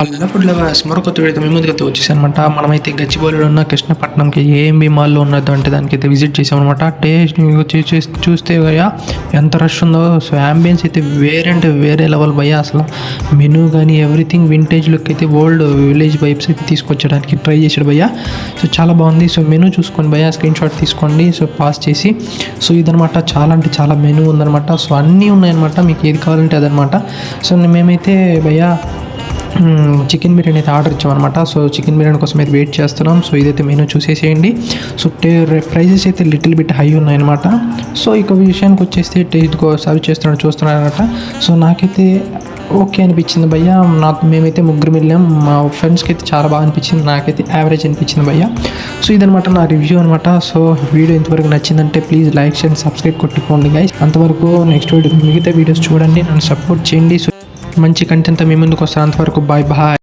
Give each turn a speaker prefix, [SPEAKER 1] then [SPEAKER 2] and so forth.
[SPEAKER 1] Hello food lovers, మరొక వీడియోతో మీ ముందుకైతే వచ్చేసానమాట. మనమైతే గచ్చిబౌలిలో ఉన్న కృష్ణపట్నంకి ఏఎంబి మాల్లో ఉన్నదో అంటే దానికైతే విజిట్ చేసామన్నమాట. టేస్ట్ చూస్తే భయ్యా ఎంత రష్ ఉందో. సో యాంబియన్స్ అయితే వేరే అంటే వేరే లెవెల్ భయ్యా. అసలు మెనూ కానీ ఎవ్రీథింగ్ వింటేజ్ లుక్ అయితే ఓల్డ్ విలేజ్ వైబ్స్ అయితే తీసుకొచ్చడానికి ట్రై చేశాడు భయ్యా. సో చాలా బాగుంది. సో మెనూ చూసుకోండి భయ్యా, స్క్రీన్ షాట్ తీసుకోండి. సో పాస్ చేసి సో ఇదనమాట, చాలా అంటే చాలా మెనూ ఉందన్నమాట. సో అన్నీ ఉన్నాయన్నమాట, మీకు ఏది కావాలంటే అదనమాట. సో మేమైతే భయ్యా చికెన్ బిర్యానీ అయితే ఆర్డర్ ఇచ్చామన్నమాట. సో చికెన్ బిర్యానీ కోసం అయితే వెయిట్ చేస్తున్నాం. సో ఇదైతే మెనూ చూసేసేయండి. సో ప్రైజెస్ అయితే లిటిల్ బిట్ హై ఉన్నాయన్నమాట. సో ఇక విషయానికి వచ్చేస్తే ఇదిగో సర్వ్ చూస్తున్నాను అనమాట. సో నాకైతే ఓకే అనిపించింది భయ్యా. మేమైతే ముగ్గురు వెళ్ళాం. మా ఫ్రెండ్స్కి అయితే చాలా బాగా అనిపించింది, నాకైతే యావరేజ్ అనిపించింది భయ్యా. సో ఇదనమాట నా రివ్యూ అనమాట. సో వీడియో ఇంతవరకు నచ్చిందంటే ప్లీజ్ లైక్ అండ్ సబ్స్క్రైబ్ కొట్టుకోండి గైస్. అంతవరకు నెక్స్ట్ వీడియో మిగతా వీడియోస్ చూడండి, నన్ను సపోర్ట్ చేయండి. సో మంచి కంటెంట్తో మీ ముందుకు వస్తాను. అంతవరకు బాయ్ బాయ్.